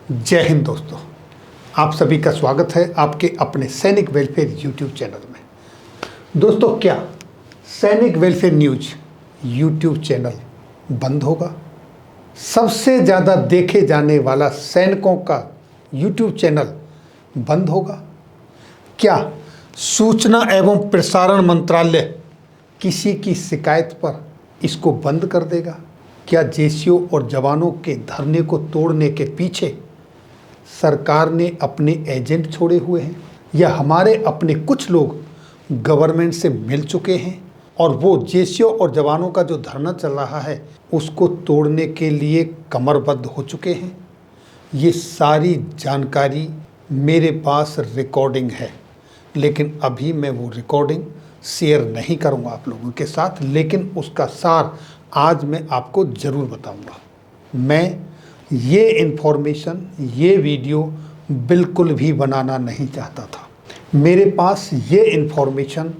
जय हिंद दोस्तों, आप सभी का स्वागत है आपके अपने सैनिक वेलफेयर यूट्यूब चैनल में। दोस्तों, क्या सैनिक वेलफेयर न्यूज यूट्यूब चैनल बंद होगा? सबसे ज़्यादा देखे जाने वाला सैनिकों का यूट्यूब चैनल बंद होगा? क्या सूचना एवं प्रसारण मंत्रालय किसी की शिकायत पर इसको बंद कर देगा? क्या जेसीओ और जवानों के धरने को तोड़ने के पीछे सरकार ने अपने एजेंट छोड़े हुए हैं, या हमारे अपने कुछ लोग गवर्नमेंट से मिल चुके हैं और वो जेसीओ और जवानों का जो धरना चल रहा है उसको तोड़ने के लिए कमरबद्ध हो चुके हैं? ये सारी जानकारी मेरे पास रिकॉर्डिंग है, लेकिन अभी मैं वो रिकॉर्डिंग शेयर नहीं करूंगा आप लोगों के साथ, लेकिन उसका सार आज मैं आपको ज़रूर बताऊंगा। मैं ये इन्फॉर्मेशन, ये वीडियो बिल्कुल भी बनाना नहीं चाहता था। मेरे पास ये इन्फॉर्मेशन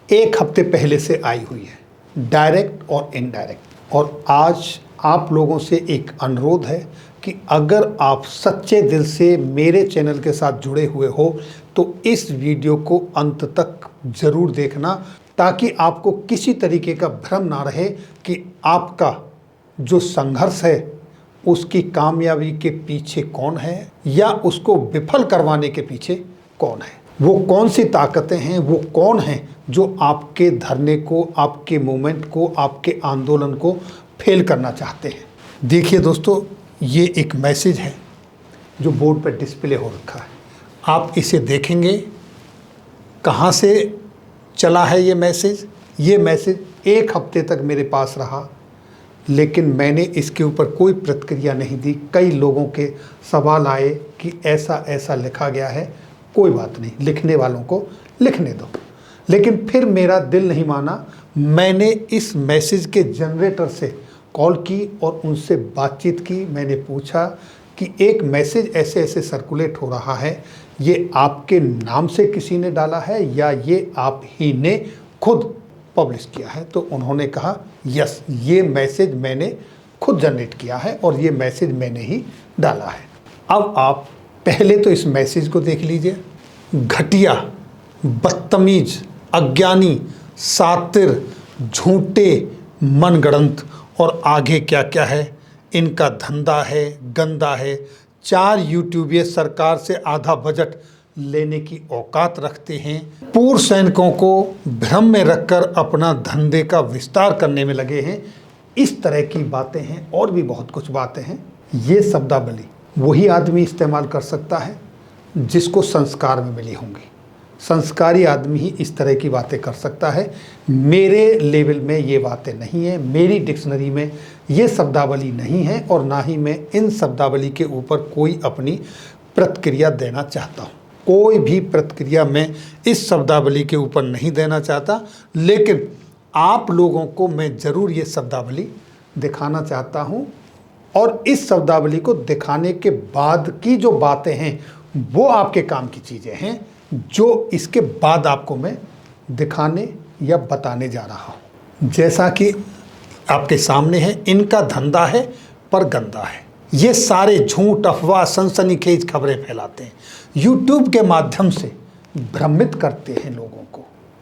एक हफ्ते पहले से आई हुई है, डायरेक्ट और इनडायरेक्ट। और आज आप लोगों से एक अनुरोध है कि अगर आप सच्चे दिल से मेरे चैनल के साथ जुड़े हुए हो तो इस वीडियो को अंत तक ज़रूर देखना, ताकि आपको किसी तरीके का भ्रम ना रहे कि आपका जो संघर्ष है उसकी कामयाबी के पीछे कौन है या उसको विफल करवाने के पीछे कौन है। वो कौन सी ताकतें हैं, वो कौन हैं जो आपके धरने को, आपके मूवमेंट को, आपके आंदोलन को फेल करना चाहते हैं। देखिए दोस्तों, ये एक मैसेज है जो बोर्ड पर डिस्प्ले हो रखा है। आप इसे देखेंगे। कहाँ से चला है ये मैसेज? ये मैसेज एक हफ्ते तक मेरे पास रहा, लेकिन मैंने इसके ऊपर कोई प्रतिक्रिया नहीं दी। कई लोगों के सवाल आए कि ऐसा ऐसा लिखा गया है। कोई बात नहीं, लिखने वालों को लिखने दो। लेकिन फिर मेरा दिल नहीं माना। मैंने इस मैसेज के जनरेटर से कॉल की और उनसे बातचीत की। मैंने पूछा कि एक मैसेज ऐसे ऐसे सर्कुलेट हो रहा है, ये आपके नाम से किसी ने डाला है या ये आप ही ने खुद पब्लिश किया है? तो उन्होंने कहा यस, ये मैसेज मैंने खुद जनरेट किया है और ये मैसेज मैंने ही डाला है। अब आप पहले तो इस मैसेज को देख लीजिए। घटिया, बदतमीज, अज्ञानी, सातिर, झूठे, मनगढ़ंत और आगे क्या क्या है। इनका धंधा है, गंदा है। 4 यूट्यूबर सरकार से आधा बजट लेने की औकात रखते हैं। पूर्व सैनिकों को भ्रम में रखकर अपना धंधे का विस्तार करने में लगे हैं। इस तरह की बातें हैं और भी बहुत कुछ बातें हैं। ये शब्दावली वही आदमी इस्तेमाल कर सकता है जिसको संस्कार में मिली होंगी। संस्कारी आदमी ही इस तरह की बातें कर सकता है। मेरे लेवल में ये बातें नहीं हैं, मेरी डिक्शनरी में ये शब्दावली नहीं है और ना ही मैं इन शब्दावली के ऊपर कोई अपनी प्रतिक्रिया देना चाहता हूँ। कोई भी प्रतिक्रिया मैं इस शब्दावली के ऊपर नहीं देना चाहता, लेकिन आप लोगों को मैं ज़रूर ये शब्दावली दिखाना चाहता हूँ। और इस शब्दावली को दिखाने के बाद की जो बातें हैं वो आपके काम की चीज़ें हैं, जो इसके बाद आपको मैं दिखाने या बताने जा रहा हूँ। जैसा कि आपके सामने है, इनका धंधा है पर गंदा है। ये सारे झूठ, अफवाह, सनसनीखेज खबरें फैलाते हैं, यूट्यूब के माध्यम से भ्रमित करते हैं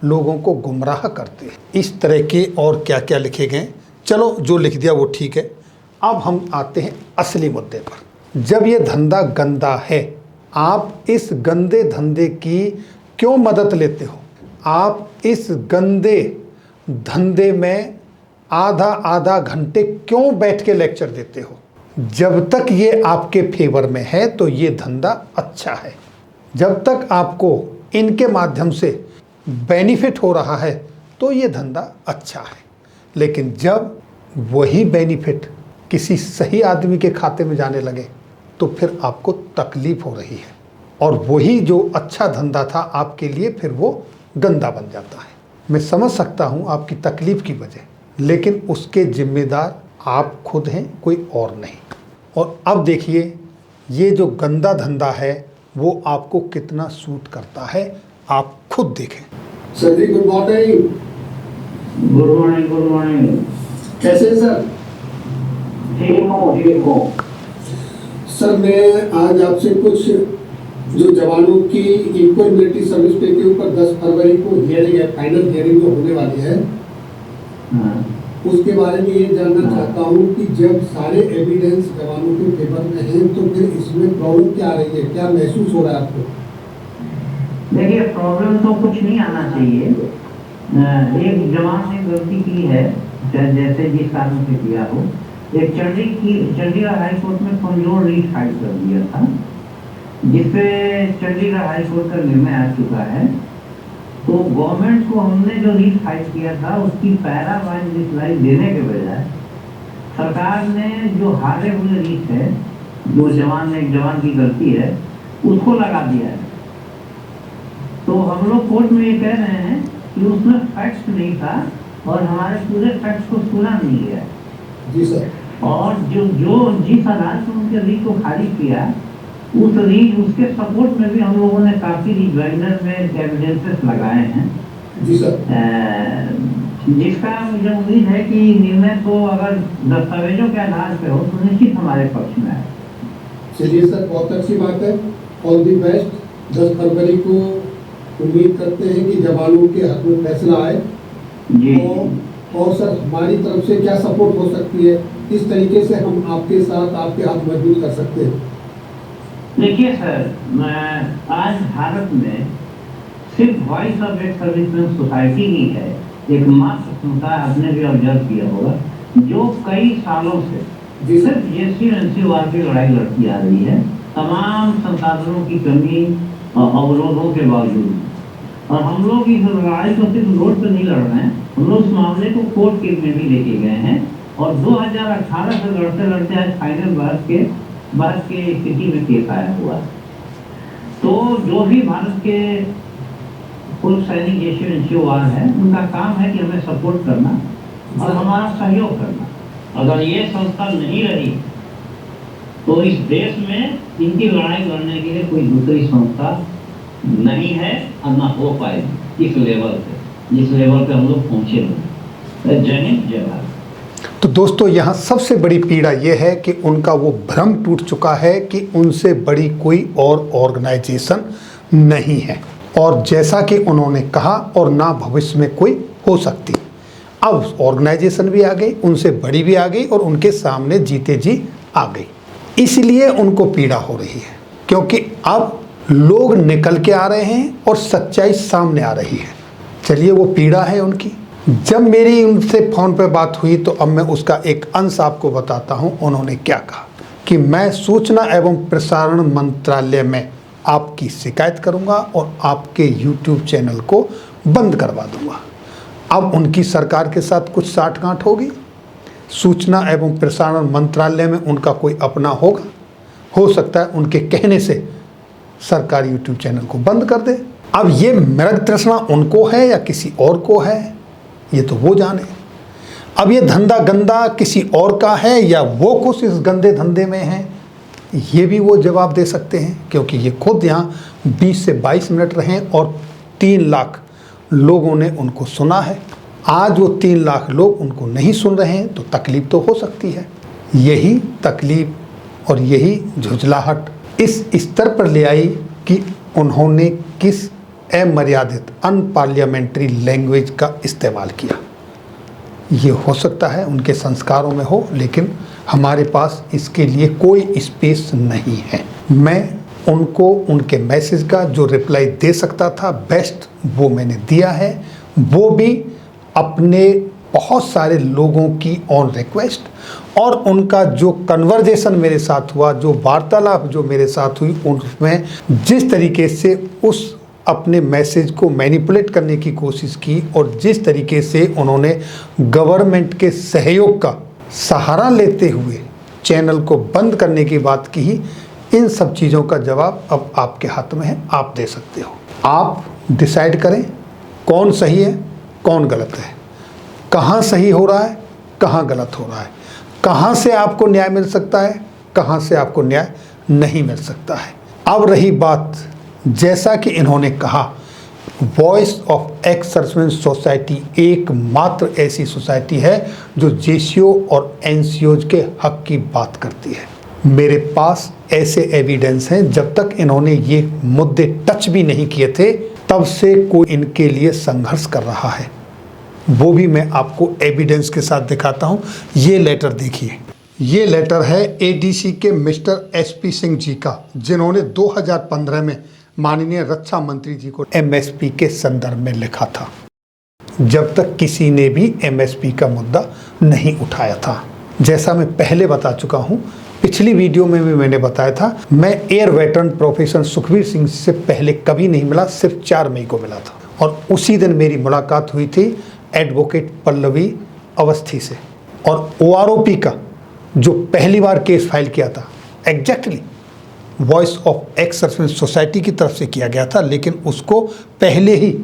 लोगों को गुमराह करते हैं। इस तरह के और क्या क्या लिखे गए, चलो जो लिख दिया वो ठीक है। अब हम आते हैं असली मुद्दे पर। जब ये धंधा गंदा है, आप इस गंदे धंधे की क्यों मदद लेते हो? आप इस गंदे धंधे में आधा आधा घंटे क्यों बैठ के लेक्चर देते हो? जब तक ये आपके फेवर में है तो ये धंधा अच्छा है। जब तक आपको इनके माध्यम से बेनिफिट हो रहा है तो ये धंधा अच्छा है। लेकिन जब वही बेनिफिट किसी सही आदमी के खाते में जाने लगे तो फिर आपको तकलीफ हो रही है, और वही जो अच्छा धंधा था आपके लिए फिर वो गंदा बन जाता है। मैं समझ सकता हूँ आपकी तकलीफ की वजह, लेकिन उसके जिम्मेदार आप खुद हैं, कोई और नहीं। और अब देखिए, ये जो गंदा धंधा है वो आपको कितना सूट करता है, आप खुद देखें। Sir ji good morning. Good morning, good morning. कैसे हैं सर? ठीक हो? सर मैं आज आपसे कुछ जो जवानों की इक्वल मिलिट्री सर्विस पे के ऊपर 10 फरवरी को हियरिंग है, फाइनल हियरिंग जो होने वाली है, उसके बारे में ये जानना चाहता हूँ कि जब सारे एविडेंस जवानों के फेवर में हैं तो फिर इसमें प्रॉब्लम क्या आ रही है, क्या महसूस हो रहा है आपको? देखिए, प्रॉब्लम तो कुछ नहीं आना चाहिए। एक जवान ने गलती की है, जैसे जिस कारण से किया हो। एक चंडीगढ़ हाई कोर्ट में कमजोर रीट फाइल कर दिया था, जिसपे चंडीगढ़ हाई कोर्ट का निर्णय आ चुका है। तो गवर्नमेंट को हमने जो रीट फाइल किया था उसकी पैरा वाइज रिप्लाई देने के बजाय सरकार ने जो हारे हुए रीट है, जो एक जवान की गलती है, उसको लगा दिया है। तो हम लोग कोर्ट में ये कह रहे हैं कि उसमें फैक्ट्स नहीं था और हमारे पूरे फैक्ट्स को सुना नहीं गया। जी सर। और जो जिस आधार से उनके रीट को खारिज किया, उस रीट उसके सपोर्ट में भी हम लोगों ने काफी रिजॉइनर में एविडेंसेस लगाए हैं। जी सर। जिसका मुझे उम्मीद है कि निर्णय तो अगर दस्तावेजों के आधार पे हो तो निश्चित हमारे पक्ष में है। चलिए सर, बहुत अच्छी बात है। All the best. 10 फरवरी को उम्मीद करते हैं कि जवानों के हक में फैसला आए। जी। और सर, हमारी तरफ से क्या सपोर्ट हो सकती है, किस तरीके से हम आपके साथ आपके हाथ मजबूत कर सकते हैं? देखिए सर, आज भारत में सिर्फ voice of ex serviceman society ही है, एक मात्र समुदाय, आपने भी ऑब्जर्व किया होगा, जो कई सालों से सिर्फ JCNCOR की लड़ाई लड़ती आ रही है, तमाम संसाधनों की कमी और अवरोधों के बावजूद। और हम लोग इस लड़ाई को सिर्फ रोड पर नहीं लड़ रहे हैं, हम लोग इस मामले को कोर्ट के में भी लेके गए हैं। और 2018 से लड़ते लड़ते आज फाइनल बहस के स्थिति में केस आया हुआ। तो जो भी भारत के पूर्व सैनिक JCNCOR है, उनका काम है कि हमें सपोर्ट करना और हमारा सहयोग करना। अगर ये संस्था नहीं रही तो इस देश में इनकी लड़ाई लड़ने के लिए कोई दूसरी संस्था नहीं है और ना हो पाएगी इस लेवल पे, जिस लेवल पे हम लोग पहुंचे हैं। जय हिंद, जय भारत। तो दोस्तों, यहाँ सबसे बड़ी पीड़ा ये है कि उनका वो भ्रम टूट चुका है कि उनसे बड़ी कोई और ऑर्गेनाइजेशन नहीं है, और जैसा कि उन्होंने कहा, और ना भविष्य में कोई हो सकती। अब ऑर्गेनाइजेशन भी आ गई, उनसे बड़ी भी आ गई और उनके सामने जीते जी आ गई। इसलिए उनको पीड़ा हो रही है, क्योंकि अब लोग निकल के आ रहे हैं और सच्चाई सामने आ रही है। चलिए, वो पीड़ा है उनकी। जब मेरी उनसे फ़ोन पे बात हुई तो अब मैं उसका एक अंश आपको बताता हूं। उन्होंने क्या कहा कि मैं सूचना एवं प्रसारण मंत्रालय में आपकी शिकायत करूंगा और आपके YouTube चैनल को बंद करवा दूंगा। अब उनकी सरकार के साथ कुछ साठगांठ होगी। सूचना एवं प्रसारण मंत्रालय में उनका कोई अपना होगा, हो सकता है उनके कहने से सरकार YouTube चैनल को बंद कर दे। अब ये मृग तृष्णा उनको है या किसी और को है, ये तो वो जाने। अब ये धंधा गंदा किसी और का है या वो कुछ इस गंदे धंधे में है, ये भी वो जवाब दे सकते हैं, क्योंकि ये खुद यहाँ 20 से 22 मिनट रहे और 3 लाख लोगों ने उनको सुना है। आज वो 3 लाख लोग उनको नहीं सुन रहे हैं तो तकलीफ तो हो सकती है। यही तकलीफ और यही झुंझलाहट इस स्तर पर ले आई कि उन्होंने किस अमर्यादित अनपार्लियामेंट्री लैंग्वेज का इस्तेमाल किया। ये हो सकता है उनके संस्कारों में हो, लेकिन हमारे पास इसके लिए कोई स्पेस नहीं है। मैं उनको उनके मैसेज का जो रिप्लाई दे सकता था बेस्ट, वो मैंने दिया है, वो भी अपने बहुत सारे लोगों की ऑन रिक्वेस्ट। और उनका जो कन्वर्जेशन मेरे साथ हुआ, जो वार्तालाप जो मेरे साथ हुई, उसमें जिस तरीके से उस अपने मैसेज को मैनिपुलेट करने की कोशिश की और जिस तरीके से उन्होंने गवर्नमेंट के सहयोग का सहारा लेते हुए चैनल को बंद करने की बात की, इन सब चीज़ों का जवाब अब आपके हाथ में है, आप दे सकते हो। आप डिसाइड करें कौन सही है कौन गलत है, कहाँ सही हो रहा है कहाँ गलत हो रहा है, कहाँ से आपको न्याय मिल सकता है कहाँ से आपको न्याय नहीं मिल सकता है। अब रही बात, जैसा कि इन्होंने कहा, voice of ex serviceman society एकमात्र ऐसी सोसाइटी है जो JCO और NCOs के हक की बात करती है। मेरे पास ऐसे एविडेंस हैं, जब तक इन्होंने ये मुद्दे टच भी नहीं किए थे तब से कोई इनके लिए संघर्ष कर रहा है। वो भी मैं आपको एविडेंस के साथ दिखाता हूँ। ये लेटर देखिए, ये लेटर है एडीसी के मिस्टर एसपी सिंह जी का, जिन्होंने 2015 में माननीय रक्षा मंत्री जी को एमएसपी के संदर्भ में लिखा था, जब तक किसी ने भी एमएसपी का मुद्दा नहीं उठाया था। जैसा मैं पहले बता चुका हूँ, पिछली वीडियो में भी मैंने बताया था, मैं air veteran professor Sukhbir Singh से पहले कभी नहीं मिला, सिर्फ 4 मई को मिला था। और उसी दिन मेरी मुलाकात हुई थी एडवोकेट पल्लवी अवस्थी से। और ओआरओपी का जो पहली बार केस फाइल किया था, exactly voice of ex serviceman society की तरफ से किया गया था, लेकिन उसको पहले ही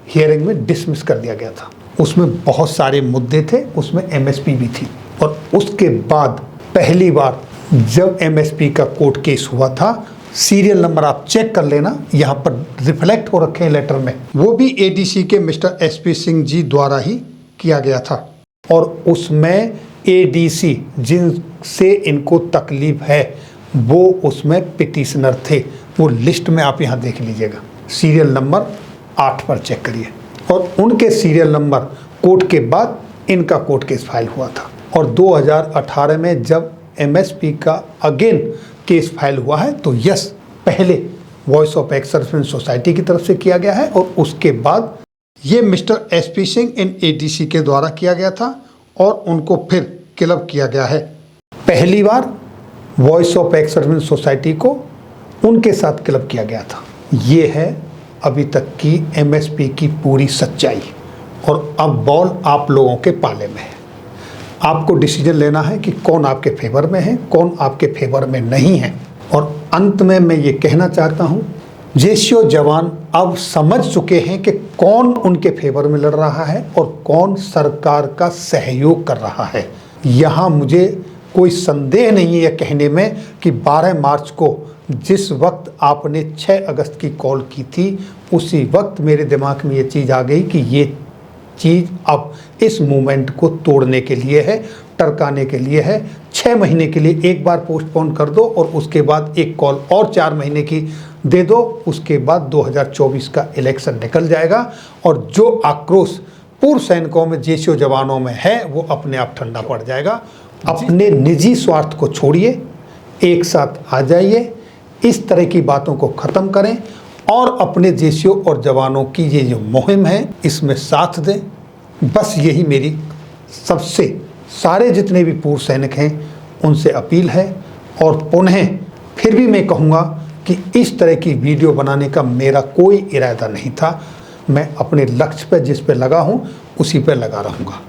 हियरिंग में डिसमिस कर दिया गया था। उसमें बहुत सारे मुद्दे थे, उसमें एमएसपी भी थी। और उसके बाद पहली बार जब एमएसपी का कोर्ट केस हुआ था, सीरियल नंबर आप चेक कर लेना, यहाँ पर रिफ्लेक्ट हो रखे हैं लेटर में, वो भी एडीसी के मिस्टर एसपी सिंह जी द्वारा ही किया गया था। और उसमें एडीसी जिनसे इनको तकलीफ है वो उसमें पिटिशनर थे। वो लिस्ट में आप यहाँ देख लीजिएगा, सीरियल नंबर 8 पर चेक करिए। और उनके सीरियल नंबर कोर्ट के बाद इनका कोर्ट केस फाइल हुआ था। और 2018 में जब एमएसपी का अगेन केस फाइल हुआ है, तो यस, पहले voice of ex serviceman society की तरफ से किया गया है, और उसके बाद ये मिस्टर एसपी सिंह इन एडीसी के द्वारा किया गया था, और उनको फिर क्लब किया गया है। पहली बार voice of ex serviceman society को उनके साथ क्लब किया गया था। ये है अभी तक की एमएसपी की पूरी सच्चाई। और अब बॉल आप लोगों के पाले में है। आपको डिसीजन लेना है कि कौन आपके फेवर में है, कौन आपके फेवर में नहीं है। और अंत में मैं ये कहना चाहता हूँ, जेसीओ जवान अब समझ चुके हैं कि कौन उनके फेवर में लड़ रहा है और कौन सरकार का सहयोग कर रहा है। यहाँ मुझे कोई संदेह नहीं है यह कहने में कि 12 मार्च को जिस वक्त आपने 6 अगस्त की कॉल की थी, उसी वक्त मेरे दिमाग में ये चीज़ आ गई कि ये चीज़ अब इस मूवमेंट को तोड़ने के लिए है, टरकाने के लिए है। 6 महीने के लिए एक बार पोस्टपोन कर दो और उसके बाद एक कॉल और 4 महीने की दे दो। उसके बाद 2024 का इलेक्शन निकल जाएगा और जो आक्रोश पूर्व सैनिकों में, जेसीओ जवानों में है, वो अपने आप ठंडा पड़ जाएगा। अपने निजी स्वार्थ को छोड़िए, एक साथ आ जाइए, इस तरह की बातों को ख़त्म करें और अपने जेसीओ और जवानों की ये जो मुहिम है इसमें साथ दें। बस यही मेरी सबसे सारे जितने भी पूर्व सैनिक हैं उनसे अपील है। और पुनः फिर भी मैं कहूँगा कि इस तरह की वीडियो बनाने का मेरा कोई इरादा नहीं था। मैं अपने लक्ष्य पर जिस पे लगा हूँ उसी पे लगा रहूँगा।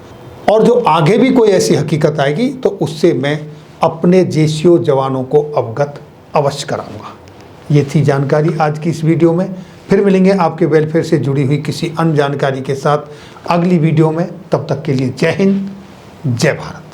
और जो आगे भी कोई ऐसी हकीकत आएगी तो उससे मैं अपने जेसीओ जवानों को अवगत अवश्य कराऊंगा। ये थी जानकारी आज की इस वीडियो में। फिर मिलेंगे आपके वेलफेयर से जुड़ी हुई किसी अन्य जानकारी के साथ अगली वीडियो में। तब तक के लिए जय हिंद, जय भारत।